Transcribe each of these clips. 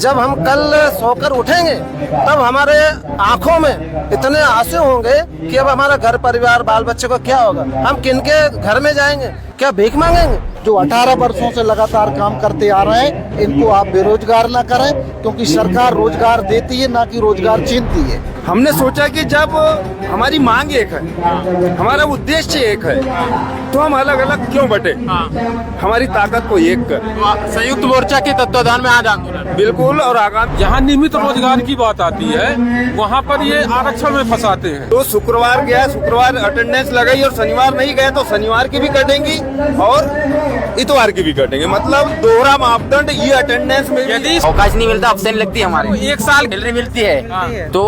जब हम कल सोकर उठेंगे तब हमारे आंखों में इतने आंसू होंगे कि अब हमारा घर परिवार बाल बच्चे को क्या होगा। हम किनके घर में जाएंगे, क्या भीख मांगेंगे? जो 18 वर्षों से लगातार काम करते आ रहे हैं, इनको आप बेरोजगार ना करें, क्योंकि सरकार रोजगार देती है ना कि रोजगार छीनती है। हमने सोचा कि जब हमारी मांग एक है, हमारा उद्देश्य एक है, तो हम अलग अलग क्यों बटे? हमारी ताकत को एक कर। संयुक्त मोर्चा के तत्वाधान में आज आंदोलन बिल्कुल। और आगामी जहाँ नियमित रोजगार की बात आती है वहाँ पर ये आरक्षण में फंसाते हैं। तो शुक्रवार गया, शुक्रवार अटेंडेंस लगाई और शनिवार नहीं गए तो शनिवार की भी कटेंगी और इतवार की भी कटेंगे। मतलब दोहरा मापदंड ये अटेंडेंस में। यदि अवकाश नहीं मिलता, अब्सेंट लगती है हमारी। एक साल सैलरी मिलती है तो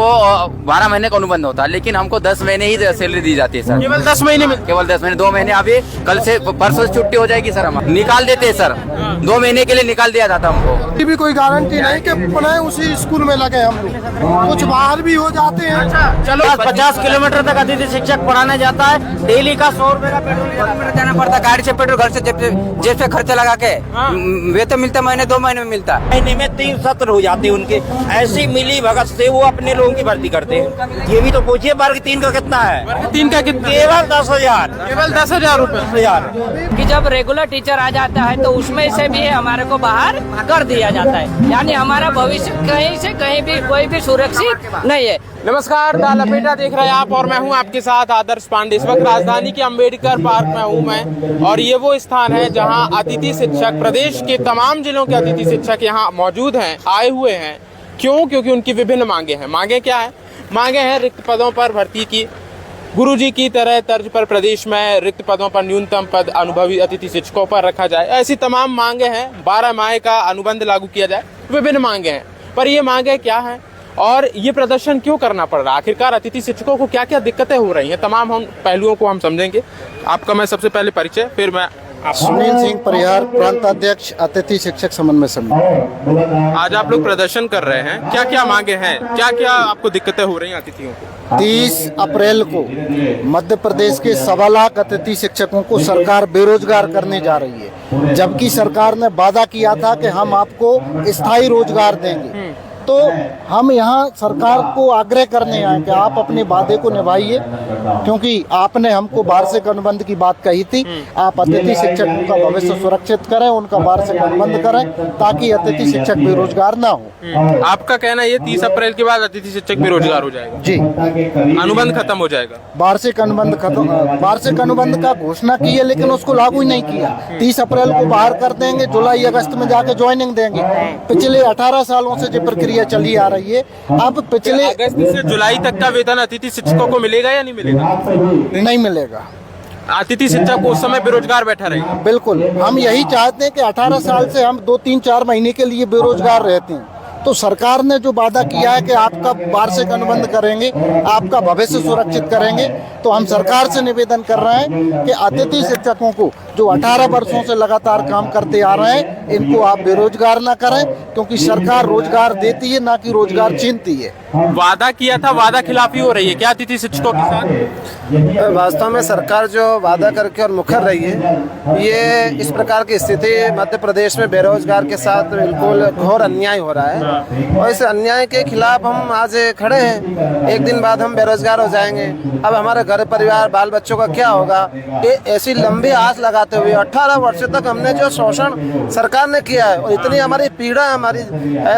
12 महीने का अनुबंध होता है, लेकिन हमको 10 महीने ही सैलरी दी जाती है सर। केवल 10 महीने में, केवल 10 महीने। 2 महीने अभी कल से परसों से छुट्टी हो जाएगी सर। हम निकाल देते हैं सर, 2 महीने के लिए निकाल दिया जाता हमको। भी कोई गारंटी नहीं कि पुनः उसी स्कूल में लगे हम लोग, कुछ बाहर भी हो जाते हैं। चलो 50 किलोमीटर तक अतिथि शिक्षक पढ़ाने जाता है, डेली का 100 रुपए का पेट्रोल जाना पड़ता है। गाड़ी से पेट्रोल, घर से जेब से खर्चा लगा के वेतन मिलता है, महीने 2 महीने में मिलता है। महीने में 3 सत्र हो जाते हैं उनके। ऐसी मिली भगत से वो अपने लोगों की भर्ती करते हैं। ये भी तो पूछिए वर्ग 3 का कितना है? वर्ग 3 का कितना? केवल 10,000। केवल 10,000 रुपए। 10,000 कि जब रेगुलर टीचर आ जाता है तो उसमें से भी हमारे को बाहर कर दिया जाता है, यानी हमारा भविष्य कहीं से कहीं भी कोई भी सुरक्षित नहीं है। नमस्कार, द लपेटा देख रहे हैं आप और मैं हूं आपके साथ आदर्श पांडे। इस वक्त राजधानी के अंबेडकर पार्क में हूं मैं, और ये वो स्थान है जहां अतिथि शिक्षक, प्रदेश के तमाम जिलों के अतिथि शिक्षक यहां मौजूद हैं, आए हुए हैं। क्यों? क्योंकि उनकी विभिन्न मांगे हैं। मांगे क्या है? मांगे हैं रिक्त पदों पर भर्ती की। गुरुजी की तरह तर्ज पर प्रदेश में रिक्त पदों पर न्यूनतम पद अनुभवी अतिथि शिक्षकों पर रखा जाए, ऐसी तमाम मांगे हैं। 12 माह का अनुबंध लागू किया जाए, विभिन्न मांगे हैं। पर ये मांगे क्या हैं और ये प्रदर्शन क्यों करना पड़ रहा है? आखिरकार अतिथि शिक्षकों को क्या क्या दिक्कतें हो रही हैं? तमाम हम पहलुओं को हम समझेंगे। आपका मैं सबसे पहले परिचय, फिर मैं सुनील सिंह परिहार, प्रांताध्यक्ष अतिथि शिक्षक समन्वय समिति। आज आप लोग प्रदर्शन कर रहे हैं, क्या क्या मांगे हैं, क्या क्या आपको दिक्कतें हो रही हैं अतिथियों को? 30 अप्रैल को मध्य प्रदेश के 1.25 लाख अतिथि शिक्षकों को सरकार बेरोजगार करने जा रही है, जबकि सरकार ने वादा किया था कि हम आपको स्थायी रोजगार देंगे। तो हम यहाँ सरकार को आग्रह करने आए कि आप अपने वादे को निभाइए, क्योंकि आपने हमको वार्षिक अनुबंध की बात कही थी। आप अतिथि शिक्षकों का भविष्य सुरक्षित करें, उनका वार्षिक अनुबंध करें, ताकि अतिथि शिक्षक बेरोजगार ना हो। आपका कहना है ये 30 अप्रैल के बाद अतिथि शिक्षक बेरोजगार हो जाएगा? जी, अनुबंध खत्म हो जाएगा। वार्षिक अनुबंध खत्म, वार्षिक अनुबंध का घोषणा की है लेकिन उसको लागू ही नहीं किया। 30 अप्रैल को बाहर कर देंगे, जुलाई अगस्त में जाके ज्वाइनिंग देंगे। पिछले 18 सालों से जो प्रक्रिया चली आ रही है, अब पिछले अगस्त से जुलाई तक का वेतन अतिथि शिक्षकों को मिलेगा या नहीं मिलेगा? नहीं मिलेगा। अतिथि शिक्षक उस समय बेरोजगार बैठा रहेगा। बिल्कुल, हम यही चाहते हैं कि 18 साल से हम 2-3-4 महीने के लिए बेरोजगार रहते हैं। तो सरकार ने जो वादा किया है कि आपका वार्षिक अनुबंध करेंगे, आपका भविष्य सुरक्षित करेंगे, तो हम सरकार से निवेदन कर रहे हैं कि अतिथि शिक्षकों को जो 18 वर्षों से लगातार काम करते आ रहे हैं, इनको आप बेरोजगार ना करें, क्योंकि सरकार रोजगार देती है ना कि रोजगार छीनती है। वादा किया था, वादा खिलाफी हो रही है क्या अतिथि शिक्षकों के साथ? वास्तव में सरकार जो वादा करके और मुखर रही है, ये इस प्रकार की स्थिति मध्य प्रदेश में बेरोजगार के साथ बिल्कुल घोर अन्याय हो रहा है, और इस अन्याय के खिलाफ हम आज खड़े हैं। एक दिन बाद हम बेरोजगार हो जाएंगे, अब हमारे घर परिवार बाल बच्चों का क्या होगा? ये ऐसी लंबी आस लगाते हुए 18 वर्ष तक हमने जो शोषण सरकार ने किया है, और इतनी हमारी पीड़ा, हमारी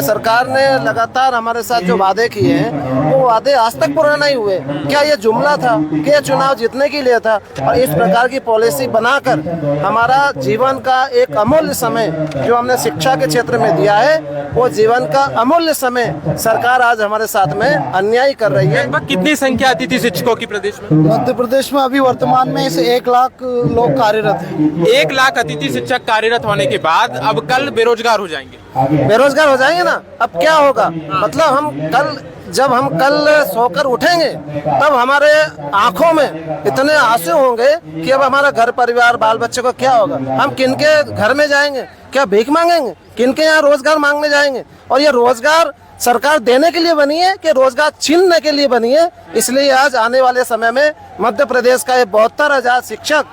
सरकार ने लगातार हमारे साथ जो वादे किए हैं, वो वादे आज तक पूरे नहीं हुए। क्या ये जुमला था कि ये चुनाव जीतने के लिए था? और इस प्रकार की पॉलिसी बनाकर हमारा जीवन का एक अमूल्य समय जो हमने शिक्षा के क्षेत्र में दिया है, वो जीवन का अमूल्य समय सरकार आज हमारे साथ में अन्याय कर रही है। लगभग कितनी संख्या अतिथि शिक्षकों की प्रदेश में? मध्य प्रदेश में अभी वर्तमान में इसे 1 लाख लोग कार्यरत हैं। 1 लाख अतिथि शिक्षक कार्यरत होने के बाद अब कल बेरोजगार हो जाएंगे। बेरोजगार हो जाएंगे ना, अब क्या होगा? मतलब जब हम कल सोकर उठेंगे तब हमारे आंखों में इतने आंसू होंगे कि अब हमारा घर परिवार बाल बच्चे को क्या होगा। हम किनके घर में जाएंगे, क्या भीख मांगेंगे? किनके यहाँ रोजगार मांगने जाएंगे? और ये रोजगार सरकार देने के लिए बनी है कि रोजगार छीनने के लिए बनी है? इसलिए आज आने वाले समय में मध्य प्रदेश का ये 72,000 शिक्षक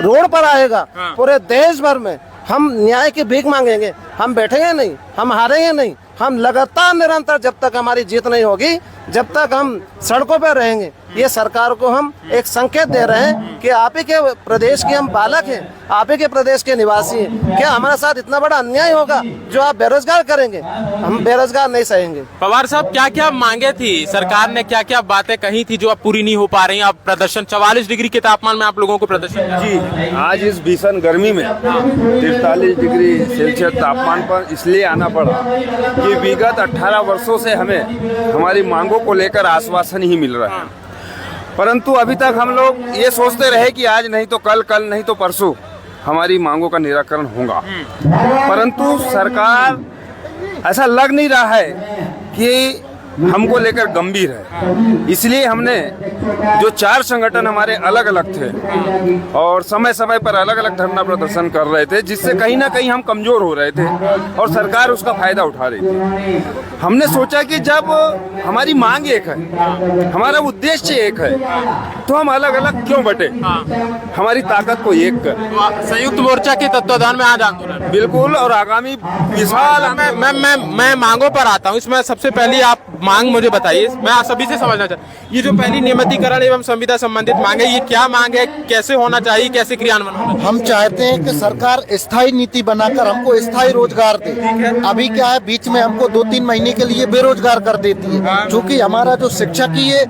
रोड पर आएगा। पूरे देश भर में हम न्याय की भीख मांगेंगे, हम बैठेंगे नहीं, हम हारेंगे नहीं, हम लगातार निरंतर, जब तक हमारी जीत नहीं होगी, जब तक हम सड़कों पर रहेंगे, ये सरकार को हम एक संकेत दे रहे हैं कि आप ही के प्रदेश के हम बालक हैं, आप ही के प्रदेश के निवासी हैं। क्या हमारे साथ इतना बड़ा अन्याय होगा जो आप बेरोजगार करेंगे? हम बेरोजगार नहीं सहेंगे। पवार साहब, क्या क्या मांगे थी सरकार ने, क्या क्या बातें कही थी जो अब पूरी नहीं हो पा रही? अब प्रदर्शन 44 डिग्री के तापमान में आप लोगों को प्रदर्शन जी, आज इस भीषण गर्मी में 43 डिग्री सेल्सियस तापमान पर इसलिए आना पड़ा कि विगत 18 वर्षों से हमें हमारी मांगों को लेकर आश्वासन ही मिल रहा है, परंतु अभी तक हम लोग ये सोचते रहे कि आज नहीं तो कल, कल नहीं तो परसों हमारी मांगों का निराकरण होगा, परंतु सरकार ऐसा लग नहीं रहा है कि हमको लेकर गंभीर है। इसलिए हमने जो 4 संगठन हमारे अलग अलग थे और समय समय पर अलग अलग धरना प्रदर्शन कर रहे थे, जिससे कहीं ना कहीं हम कमजोर हो रहे थे और सरकार उसका फायदा उठा रही थी। हमने सोचा कि जब हमारी मांग एक है, हमारा उद्देश्य एक है, तो हम अलग अलग क्यों बटे, हमारी ताकत को एक कर। संयुक्त मोर्चा के तत्वाधान में आज आंदोलन बिल्कुल, और आगामी विशाल मैं मांगों पर आता हूँ। इसमें सबसे पहले आप मांग मुझे बताइए, मैं आप सभी से समझना चाहता हूँ, ये जो पहली नियमितीकरण एवं संविदा संबंधित मांग है, ये क्या मांग है, कैसे होना चाहिए, कैसे क्रियान्वयन होना चाहिए? हम चाहते हैं कि सरकार स्थायी नीति बनाकर हमको स्थायी रोजगार दे। अभी क्या है, बीच में हमको 2-3 महीने के लिए बेरोजगार कर देती है, क्योंकि हमारा जो शिक्षा की ये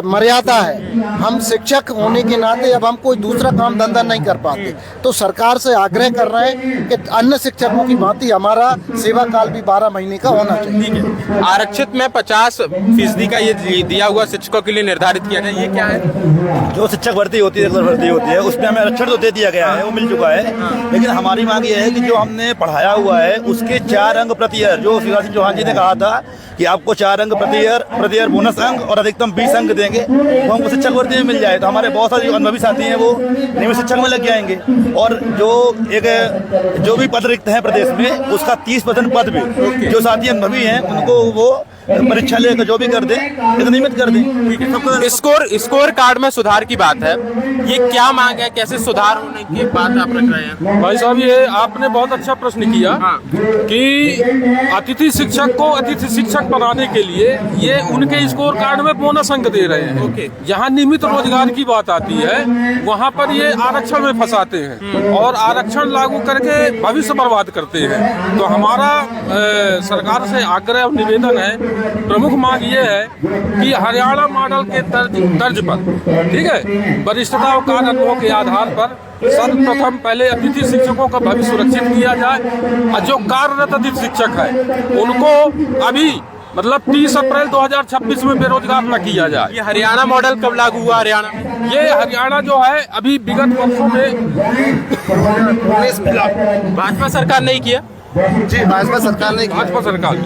मर्यादा है, हम शिक्षक होने के नाते अब हम कोई दूसरा काम धंधा नहीं कर पाते, तो सरकार से आग्रह कर रहे हैं कि अन्य शिक्षकों की भांति हमारा सेवा काल भी 12 महीने का होना चाहिए। आरक्षित में 50% का ये दिया हुआ शिक्षकों के लिए निर्धारित किया गया, ये क्या है? जो शिक्षक भर्ती होती है, भर्ती होती है, उसमें हमें आरक्षण तो दे दिया गया है, वो मिल चुका है, लेकिन हमारी मांग ये है कि जो हमने पढ़ाया हुआ है उसके 4 अंक प्रति ईयर, जो शिवराज सिंह चौहान जी ने कहा था कि आपको 4 अंक प्रति ईयर बोनस अंक और अधिकतम 20 अंक देंगे, वो हमको शिक्षक भर्ती में मिल जाए तो हमारे बहुत सारे जो अनुभवी साथी हैं वो नियमित शिक्षक में लग जाएंगे। और जो भी पद रिक्त हैं प्रदेश में, उसका 30% पद भी जो साथी अनुभवी हैं उनको वो परीक्षा लेकर जो भी कर दे, नियमित कर दे। स्कोर कार्ड में सुधार की बात है, ये क्या मांग है, कैसे सुधार होने की बात आप रख रहे हैं? भाई साहब, ये आपने बहुत अच्छा प्रश्न किया कि अतिथि शिक्षक को अतिथि शिक्षक बनाने के लिए ये उनके स्कोर कार्ड में बोनस अंक दे रहे हैं। जहाँ नियमित रोजगार की बात आती है वहाँ पर ये आरक्षण में फंसाते हैं और आरक्षण लागू करके भविष्य बर्बाद करते हैं। तो हमारा सरकार से आग्रह और निवेदन है, प्रमुख मांग ये है कि हरियाणा मॉडल के तर्ज पर, ठीक है, वरिष्ठता और कार्य अनुभव के आधार पर सर्वप्रथम पहले अतिथि शिक्षकों का भविष्य सुरक्षित किया जाए और जो कार्यरत अतिथि शिक्षक है उनको अभी मतलब 30 अप्रैल 2026 में बेरोजगार न किया जाए। ये हरियाणा मॉडल कब लागू हुआ? ये हरियाणा जो है अभी विगत वर्षों में भाजपा सरकार नहीं किया जी, भाजपा सरकार नहीं, भाजपा सरकार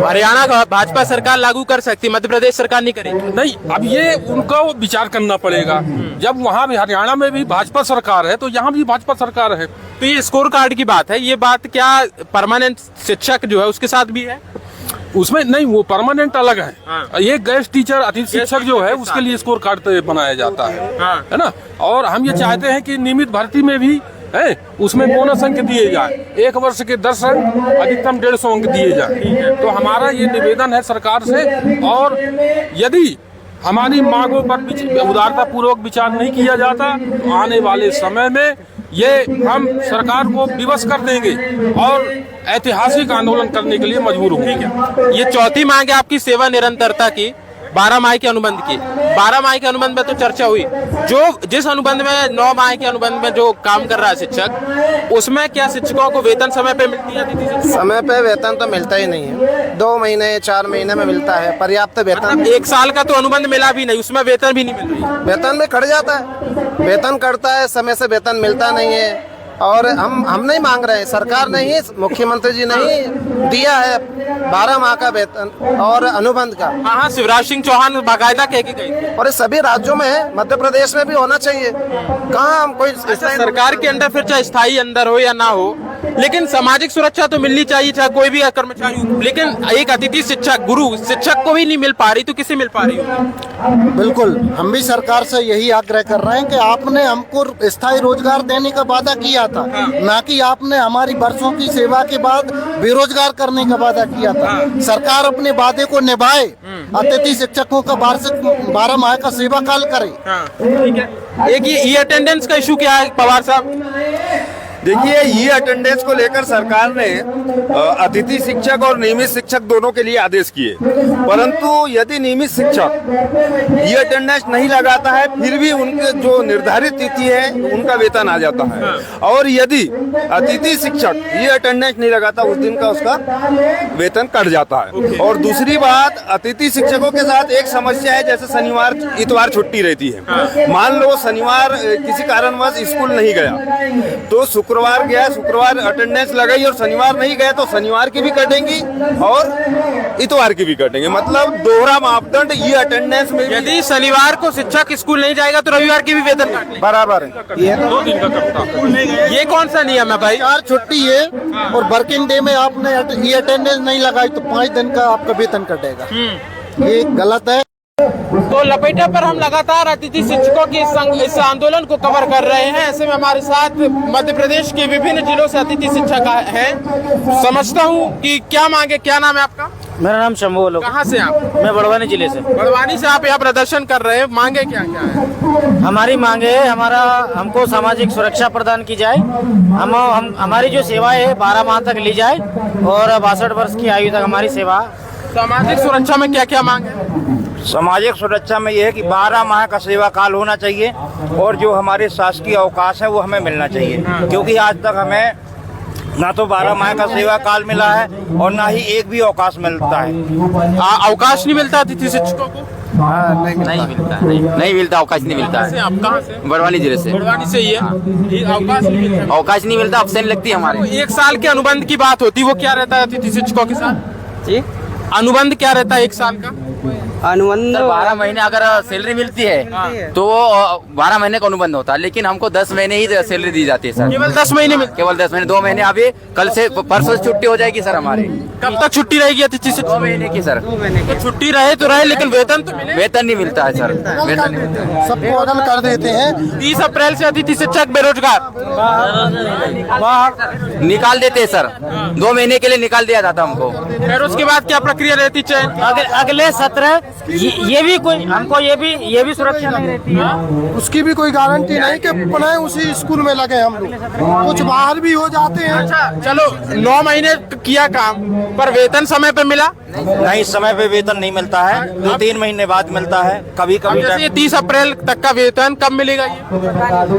हरियाणा का भाजपा सरकार लागू कर सकती, मध्य प्रदेश सरकार नहीं करेगी। नहीं, अब ये उनको विचार करना पड़ेगा। जब वहाँ भी हरियाणा में भी भाजपा सरकार है तो यहाँ भी भाजपा सरकार है। तो ये स्कोर कार्ड की बात है, ये बात क्या परमानेंट शिक्षक जो है उसके साथ भी है? उसमें नहीं, वो परमानेंट अलग है। ये गेस्ट टीचर अतिथि शिक्षक जो है उसके लिए स्कोर कार्ड बनाया जाता है ना। और हम ये चाहते हैं कि नियमित भर्ती में भी है उसमें बोनस अंक दिए जाए, 1 वर्ष के 10 अंक, अधिकतम 150 अंक दिए जाए। तो हमारा ये निवेदन है सरकार से, और यदि हमारी मांगों पर उदारता पूर्वक विचार नहीं किया जाता तो आने वाले समय में ये हम सरकार को विवश कर देंगे और ऐतिहासिक आंदोलन करने के लिए मजबूर होंगे। ये चौथी मांग है आपकी सेवा निरंतरता की, 12 माह के अनुबंध की। 12 माह के अनुबंध में तो चर्चा हुई, जो जिस अनुबंध में 9 माह के अनुबंध में जो काम कर रहा है शिक्षक, उसमें क्या शिक्षकों को वेतन समय पे मिलती है? समय पे वेतन तो मिलता ही नहीं है, 2 महीने 4 महीने में मिलता है पर्याप्त वेतन। 1 साल का तो अनुबंध मिला भी नहीं, उसमें वेतन भी नहीं मिल रही। वेतन में कट जाता है, वेतन कटता है, समय से वेतन मिलता नहीं है। और हम नहीं मांग रहे हैं, सरकार ने ही, मुख्यमंत्री जी ने ही दिया है 12 माह का वेतन और अनुबंध का। हाँ, शिवराज सिंह चौहान बाकायदा कह के गए और ये सभी राज्यों में है, मध्य प्रदेश में भी होना चाहिए। कहाँ हम कोई सरकार के अंदर फिर चाहे स्थायी अंदर हो या ना हो, लेकिन सामाजिक सुरक्षा तो मिलनी चाहिए, चाहे कोई भी कर्मचारी हो। लेकिन एक अतिथि शिक्षक, गुरु शिक्षक को भी नहीं मिल पा रही, तो किसे मिल पा रही हो? बिल्कुल, हम भी सरकार से यही आग्रह कर रहे हैं कि आपने हमको स्थायी रोजगार देने का वादा किया था, ना कि आपने हमारी वर्षों की सेवा के बाद बेरोजगार करने का वादा किया था। सरकार अपने वादे को निभाए, अतिथि शिक्षकों का वार्षिक 12 माह का सेवा काल करे। ठीक है। एक ये अटेंडेंस का इशू क्या है पवार साहब? देखिए, ये अटेंडेंस को लेकर सरकार ने अतिथि शिक्षक और नियमित शिक्षक दोनों के लिए आदेश किए, परंतु यदि नियमित शिक्षक ये अटेंडेंस नहीं लगाता है, फिर भी उनके जो निर्धारित तिथि है उनका वेतन आ जाता है। और यदि अतिथि शिक्षक ये अटेंडेंस नहीं लगाता, उस दिन का उसका वेतन कट जाता है। और दूसरी बात, अतिथि शिक्षकों के साथ एक समस्या है, जैसे शनिवार इतवार छुट्टी रहती है। मान लो शनिवार किसी कारणवश स्कूल नहीं गया, तो शुक्रवार गया, शुक्रवार अटेंडेंस लगाई और शनिवार नहीं गया, तो शनिवार की भी कटेंगी और इतवार की भी कटेंगे। मतलब दोहरा मापदंड ये अटेंडेंस में। यदि शनिवार को शिक्षक स्कूल नहीं जाएगा तो रविवार की भी वेतन काट लेंगे। बराबर है। ये 2 दिन का कटता। ये कौन सा नियम है भाई? 4 छुट्टी है और वर्किंग डे में आपने ये अटेंडेंस नहीं लगाई तो 5 दिन का आपका वेतन कटेगा। ये गलत है। तो लपेटा पर हम लगातार अतिथि शिक्षकों के इस आंदोलन को कवर कर रहे हैं। ऐसे में हमारे साथ मध्य प्रदेश के विभिन्न जिलों से अतिथि शिक्षक हैं। समझता हूँ कि क्या मांगे। क्या नाम है आपका? मेरा नाम शंभू लोग। कहाँ से आप? मैं बड़वानी जिले से। बड़वानी से आप यहाँ प्रदर्शन कर रहे हैं, मांगे क्या क्या है? हमारी मांगे है, हमको सामाजिक सुरक्षा प्रदान की जाए। हमारी जो सेवा है 12 माह तक ली जाए और 62 वर्ष की आयु तक हमारी सेवा। सामाजिक सुरक्षा में क्या क्या मांगे? सामाजिक सुरक्षा में यह है कि 12 माह का सेवा काल होना चाहिए और जो हमारे शासकीय अवकाश है वो हमें मिलना चाहिए, क्योंकि आज तक हमें ना तो 12 माह का सेवा काल मिला है और ना ही एक भी अवकाश मिलता है। अवकाश नहीं मिलता अतिथि शिक्षकों को? नहीं मिलता, अवकाश नहीं मिलता है। आप कहाँ से? बड़वानी जिले से। बड़वानी से ही है। अवकाश नहीं मिलता। अवकाश नहीं मिलता, अफसेन लगती है हमारे। 1 साल के अनुबंध की बात होती, वो क्या रहता है अतिथि शिक्षकों के साथ? जी, अनुबंध क्या रहता है 1 साल का? अनुबंध 12 महीने अगर सैलरी मिलती है तो वो 12 महीने का अनुबंध होता है, लेकिन हमको 10 महीने ही सैलरी दी जाती है सर। केवल 10 महीने में? केवल 10 महीने। 2 महीने अभी कल से परसों से छुट्टी हो जाएगी सर हमारी। कब तक छुट्टी रहेगी अतिथि शिक्षक? 2 महीने की सर। तो छुट्टी रहे तो रहे, लेकिन वेतन तो मिले? वेतन नहीं मिलता है सर, वेतन नहीं मिलता है। सबको अदल कर देते हैं। 30 अप्रैल से अतिथि शिक्षक बेरोजगार निकाल देते हैं सर, 2 महीने के लिए निकाल दिया जाता हमको। फिर उसके बाद क्या प्रक्रिया रहती है? अगले सत्र ये भी कोई हमको ये भी सुरक्षा नहीं रहती है। उसकी भी कोई गारंटी नहीं कि पुनः उसी स्कूल में लगे हम लोग। कुछ बाहर भी हो जाते हैं। अच्छा चलो, 9 महीने किया काम, पर वेतन समय पे मिला? नहीं, समय पे वेतन नहीं मिलता है, 2-3 महीने बाद मिलता है। कभी कभी जैसे 30 अप्रैल तक का वेतन कब मिलेगा?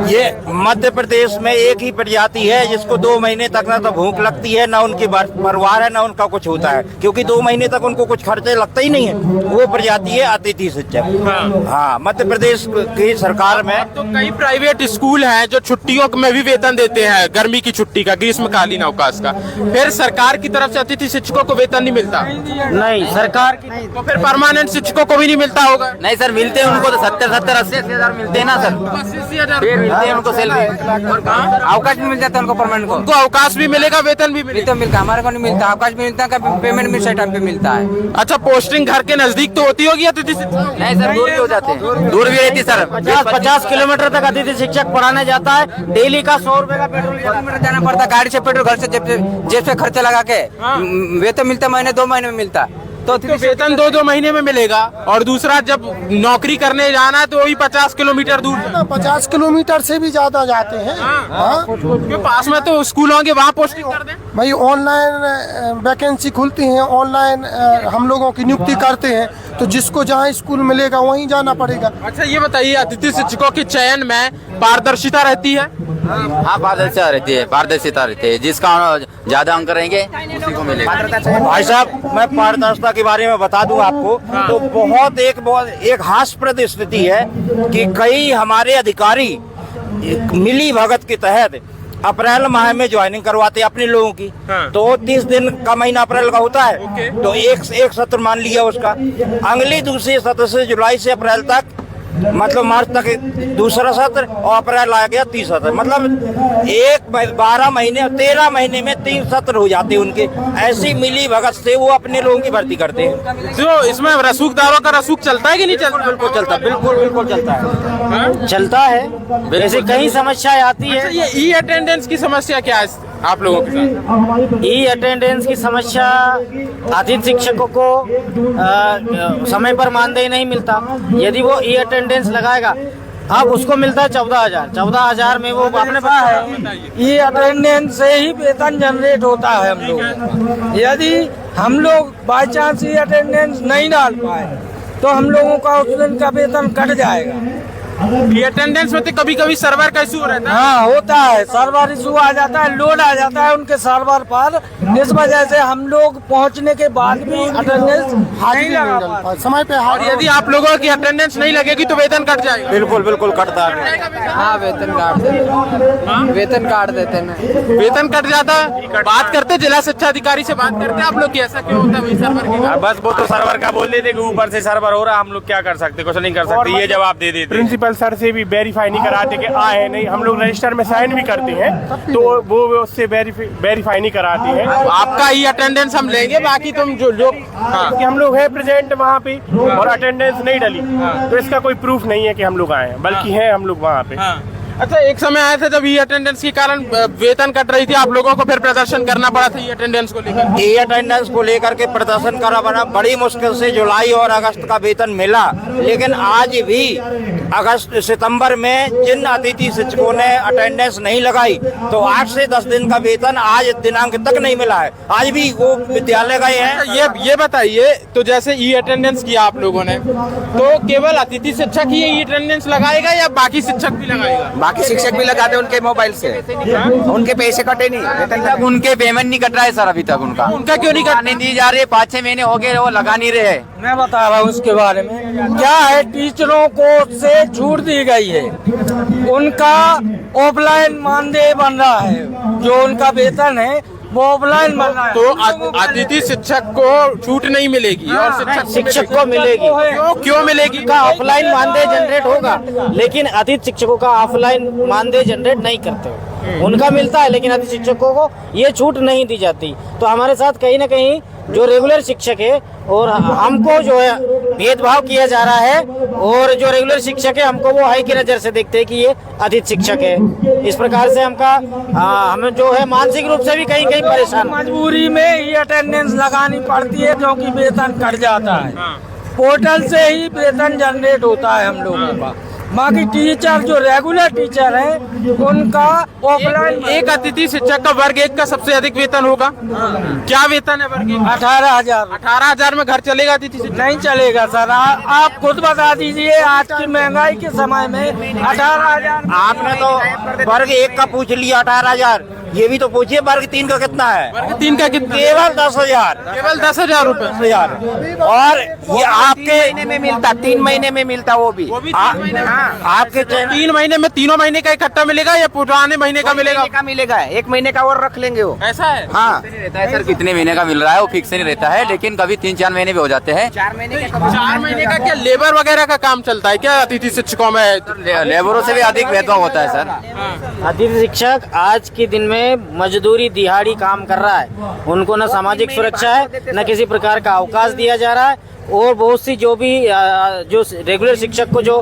ये मध्य प्रदेश में एक ही प्रजाति है जिसको 2 महीने तक ना तो भूख लगती है, ना उनकी परिवार है, ना उनका कुछ होता है, क्योंकि 2 महीने तक उनको कुछ खर्चे लगता ही नहीं है। वो प्रजाति है अतिथि शिक्षक। हाँ, मध्य प्रदेश की सरकार में तो कई प्राइवेट स्कूल हैं जो छुट्टियों में भी वेतन देते हैं, गर्मी की छुट्टी का, ग्रीष्मकालीन अवकाश का। फिर सरकार की तरफ से अतिथि शिक्षकों को वेतन नहीं मिलता? नहीं, सरकार की तो फिर परमानेंट शिक्षकों को भी नहीं मिलता होगा? नहीं सर, मिलते हैं उनको तो 70-80 हज़ार मिलते हैं ना सर। 80,000 फिर मिलते हैं उनको सैलरी। अवकाश भी मिल जाता है उनको, परमानेंट को। उनको अवकाश भी मिलेगा, वेतन भी मिलेगा? वेतन मिलता है, हमारे को नहीं मिलता। अवकाश भी मिलता है, पेमेंट भी सही टाइम पे मिलता है। अच्छा, पोस्टिंग घर के नजदीक तो होती होगी अतिथि शिक्षक? नहीं सर, दूर भी हो जाते हैं, दूर भी रहती सर। 50 किलोमीटर तक अतिथि शिक्षक पढ़ाने जाता है। डेली का 100 रुपए का पेट्रोल जाना पड़ता है, गाड़ी से पेट्रोल, घर से जेब से खर्चे लगा के वेतन मिलता है। महीने 2 महीने में मिलता है। तो वेतन 2-2 महीने में मिलेगा। और दूसरा, जब नौकरी करने जाना है तो वही 50 किलोमीटर दूर, 50 किलोमीटर से भी ज्यादा जाते हैं। क्यों पास में तो स्कूल होंगे, वहाँ पोस्टिंग कर दें। भाई ऑनलाइन वैकेंसी खुलती है, ऑनलाइन हम लोगों की नियुक्ति करते हैं, तो जिसको जहाँ स्कूल मिलेगा वहीं जाना पड़ेगा। अच्छा ये बताइए, अतिथि शिक्षकों के चयन में पारदर्शिता रहती है? हाँ, पारदर्शिता रहती है, पारदर्शिता रहती है। जिसका ज्यादा अंक रहेंगे उसी को मिलेगा। भाई साहब, मैं पारदर्शिता के बारे में बता दूं आपको, तो बहुत एक हास्यप्रद स्थिति है कि कई हमारे अधिकारी मिली भगत के तहत अप्रैल माह में ज्वाइनिंग करवाते अपने लोगों की। तो 30 दिन का महीना अप्रैल का होता है, तो एक सत्र मान लिया उसका। अगले दूसरे सत्र से जुलाई से अप्रैल तक मतलब मार्च तक दूसरा सत्र और अप्रैल आ गया तीसरा सत्र, मतलब 12 महीने 13 महीने में 3 सत्र हो जाते हैं उनके। ऐसी मिली भगत से वो अपने लोगों की भर्ती करते हैं। तो इसमें रसूखदारों का रसूख चलता है कि नहीं चलता? बिल्कुल चलता है, बिल्कुल चलता है, चलता है। ऐसी कई समस्याएं आती है। ये ई अटेंडेंस की समस्या क्या है आप लोगों के साथ? ई अटेंडेंस की समस्या, अतिथि शिक्षकों को समय पर मानदेय नहीं मिलता। यदि वो ई अटेंडेंस लगाएगा, अब उसको मिलता है 14,000 में वो अपने पास है। ये अटेंडेंस से ही वेतन जनरेट होता है हम लोग। यदि हम लोग बाई चांस ये अटेंडेंस नहीं डाल पाए तो हम लोगों का उस दिन का वेतन कट जाएगा। ये अटेंडेंस में तो कभी कभी सर्वर का इशू रहता है। हाँ, होता है, सर्वर इशू आ जाता है, लोड आ जाता है उनके सर्वर पर। इस वजह से हम लोग पहुंचने के बाद भी अटेंडेंस नहीं लगा पाते समय पे और यदि आप लोगों की अटेंडेंस नहीं लगेगी तो वेतन कट जाएगा। बिल्कुल कटता है। हाँ, वेतन काट देते हैं। वेतन कट जाता है। बात करते जिला शिक्षा अधिकारी से बात करते आप लोग की ऐसा क्यों होता है भाई सर्वर की? बस वो तो सर्वर का बोल देते कि ऊपर से सर्वर हो रहा, हम लोग क्या कर सकते, कुछ नहीं कर सकते, ये जवाब दे देते। प्रिंसिपल सर से भी वेरीफाई नहीं कराते कि आए नहीं, हम लोग रजिस्टर में साइन भी करते हैं तो वो उससे वेरीफाई नहीं कराते हैं। आपका ही अटेंडेंस हम लेंगे, बाकी तुम जो लोग कि हम लोग हैं प्रेजेंट वहाँ पे और अटेंडेंस नहीं डली तो इसका कोई प्रूफ नहीं है कि हम लोग आए हैं, बल्कि हैं हम लोग वहाँ पे। अच्छा, एक समय आया था जब ई अटेंडेंस के कारण वेतन कट रही थी, आप लोगों को फिर प्रदर्शन करना पड़ा था ई अटेंडेंस को लेकर। ई अटेंडेंस को लेकर के प्रदर्शन करा बना, बड़ी मुश्किल से जुलाई और अगस्त का वेतन मिला। लेकिन आज भी अगस्त सितंबर में जिन अतिथि शिक्षकों ने अटेंडेंस नहीं लगाई तो 8 से 10 दिन का वेतन आज दिनांक तक नहीं मिला है। आज भी वो विद्यालय गए हैं। ये बताइए, तो जैसे ई अटेंडेंस किया आप लोगों ने, तो केवल अतिथि शिक्षक ही ई अटेंडेंस लगाएगा या बाकी शिक्षक भी लगाएगा? बाकी शिक्षक भी लगाते हैं उनके मोबाइल से, उनके पैसे कटे नहीं, वेतन तक उनके पेमेंट नहीं कट रहा है सर अभी तक। उनका क्यों नहीं कटने दी जा रही है? 5-6 महीने हो गए वो लगा नहीं रहे। मैं बता रहा हूँ उसके बारे में। क्या है, टीचरों को से छूट दी गई है, उनका ऑफलाइन मानदेय बन रहा है, जो उनका वेतन है वो ऑफलाइन बन रहा है। तो अतिथि शिक्षक को छूट नहीं मिलेगी और शिक्षक को मिलेगी। क्यों मिलेगी? का ऑफलाइन मानदेय जनरेट होगा, लेकिन अतिथि शिक्षकों का ऑफलाइन मानदेय जनरेट नहीं करते। उनका मिलता है लेकिन अतिथि शिक्षकों को ये छूट नहीं दी जाती। तो हमारे साथ कहीं ना कहीं जो रेगुलर शिक्षक है और हमको जो है भेदभाव किया जा रहा है, और जो रेगुलर शिक्षक है हमको वो हाई की नजर से देखते हैं कि ये अतिथि शिक्षक है। इस प्रकार से हमें जो है मानसिक रूप से भी कहीं कहीं परेशान। मजबूरी में ये अटेंडेंस लगानी पड़ती है क्योंकि वेतन कट जाता है। पोर्टल से ही वेतन जनरेट होता है हम लोगों का। बाकी टीचर जो रेगुलर टीचर है उनका ऑफलाइन। एक अतिथि शिक्षक का वर्ग 1 का सबसे अधिक वेतन होगा। क्या वेतन है वर्ग 1? 18,000। 18,000 में घर चलेगा अतिथि शिक्षक? नहीं चलेगा सर। आप खुद बता दीजिए, आज की महंगाई के समय में 18,000। आपने तो वर्ग 1 का पूछ लिया 18,000, ये भी तो पूछिए वर्ग 3 का कितना है? वर्ग 3 का कितना? केवल 10,000। केवल 10,000 रुपए। और ये आपके महीने में मिलता, 3 महीने में मिलता, वो भी आपके 3 महीने में तीनों महीने का इकट्ठा मिलेगा या पुराने महीने का मिलेगा? 1 महीने का और रख लेंगे वो। ऐसा है? हाँ, रहता है सर, कितने महीने का मिल रहा है वो फिक्स नहीं रहता है, लेकिन कभी 3-4 महीने भी हो जाते हैं। 4 महीने के 4 महीने का क्या लेबर वगैरह का काम चलता है क्या अतिथि शिक्षकों में? लेबरों से भी अधिक भेदभाव होता है सर। अतिथि शिक्षक आज के दिन में मजदूरी दिहाड़ी काम कर रहा है, उनको न सामाजिक सुरक्षा है न किसी प्रकार का अवकाश दिया जा रहा है। और बहुत सी जो रेगुलर शिक्षक को जो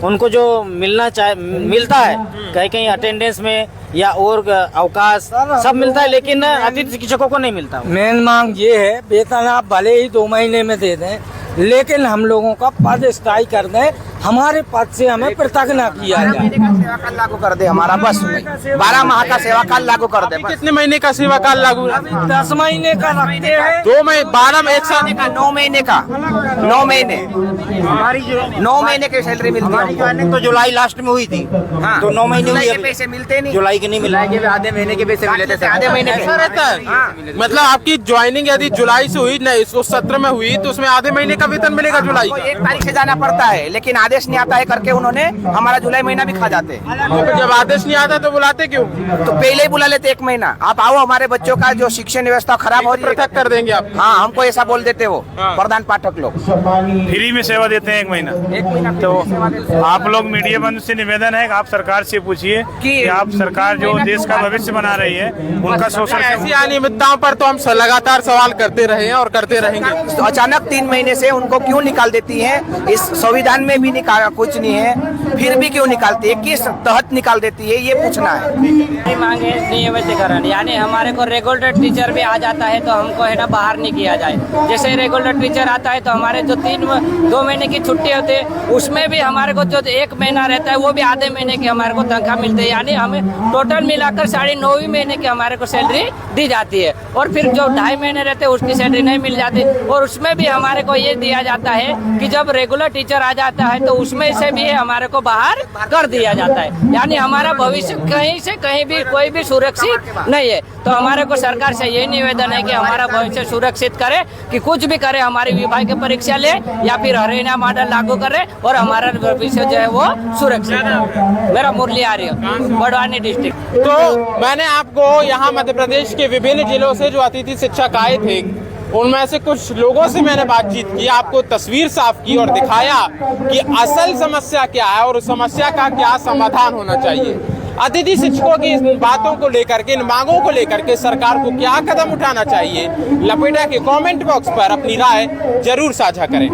उनको जो मिलता है कहीं कहीं अटेंडेंस में या और अवकाश सब मिलता है, लेकिन अतिथि शिक्षकों को नहीं मिलता। मेन मांग ये है, वेतन आप भले ही 2 महीने में दे दें, लेकिन हम लोगों का पद स्थायी कर दें, हमारे पद से हमें पृथक न किया जाए। सेवा काल लागू कर दे हमारा, बस 12 माह का सेवा काल लागू कर दे। कितने महीने का सेवा काल लागू? 10 महीने का रखते हैं। 2 महीने, 12 में 1 साल का, 9 महीने का, 9 महीने 9 महीने की सैलरी मिलती है। तो जुलाई लास्ट में हुई थी, तो 9 महीने हुई, पैसे मिलते नहीं। जुलाई के नहीं मिला। आधे महीने के पैसे मिले थे, आधे महीने ऐसा रहता है। मतलब आपकी ज्वाइनिंग यदि जुलाई से हुई, उस सत्र में हुई, तो उसमें आधे महीने का वेतन मिलेगा जुलाई का। 1 तारीख से जाना पड़ता है, लेकिन आदेश नहीं आता है करके उन्होंने हमारा जुलाई महीना भी खा जाते हैं। तो फिर जब आदेश नहीं आता तो बुलाते क्यों? तो पहले ही बुला लेते 1 महीना, आप आओ, हमारे बच्चों का जो शिक्षण व्यवस्था खराब हो रही है पृथक कर देंगे आप। हाँ, हमको ऐसा बोल देते वो प्रधान पाठक लोग। फ्री में सेवा देते हैं 1 महीना। तो आप लोग मीडिया बंधु से निवेदन है कि आप सरकार से पूछिए कि आप सरकार जो देश का भविष्य बना रही है उनका शोषण। ऐसी अनियमितताओं पर तो हम लगातार सवाल करते रहे हैं और करते रहेंगे। तो अचानक 3 महीने से उनको क्यों निकाल देती है? इस संविधान में भी कुछ नहीं है, फिर भी क्यों निकालती है? किस तहत निकाल देती है, ये पूछना है। मांगे नियमितीकरण, यानी हमारे को रेगुलर टीचर भी आ जाता है तो हमको है ना बाहर नहीं किया जाए। जैसे रेगुलर टीचर आता है तो हमारे जो 2 महीने की छुट्टी होती है उसमें भी हमारे को जो 1 महीना रहता है वो भी आधे महीने की हमारे को तनख्वाह मिलती है, यानी हमें टोटल मिलाकर 9.5 महीने की हमारे को सैलरी दी जाती है। और फिर जो 2.5 महीने रहते हैं उसकी सैलरी नहीं मिल जाती, और उसमें भी हमारे को ये दिया जाता है कि जब रेगुलर टीचर आ जाता है तो उसमें से भी हमारे को बाहर कर दिया जाता है, यानी हमारा भविष्य कहीं से कहीं भी कोई भी सुरक्षित नहीं है। तो हमारे को सरकार से यही निवेदन है कि हमारा भविष्य सुरक्षित करे, कि कुछ भी करे, हमारी विभाग की परीक्षा ले या फिर हरियाणा मॉडल लागू करे और हमारा भविष्य जो है वो सुरक्षित है। मेरा मुरली आर्य, बड़वानी डिस्ट्रिक्ट। तो मैंने आपको यहाँ मध्य प्रदेश के विभिन्न जिलों से जो अतिथि शिक्षक आए थे उनमें से कुछ लोगों से मैंने बातचीत की, आपको तस्वीर साफ की और दिखाया कि असल समस्या क्या है और उस समस्या का क्या समाधान होना चाहिए। अतिथि शिक्षकों की इन बातों को लेकर के, इन मांगों को लेकर के सरकार को क्या कदम उठाना चाहिए, लपेटा के कमेंट बॉक्स पर अपनी राय जरूर साझा करें।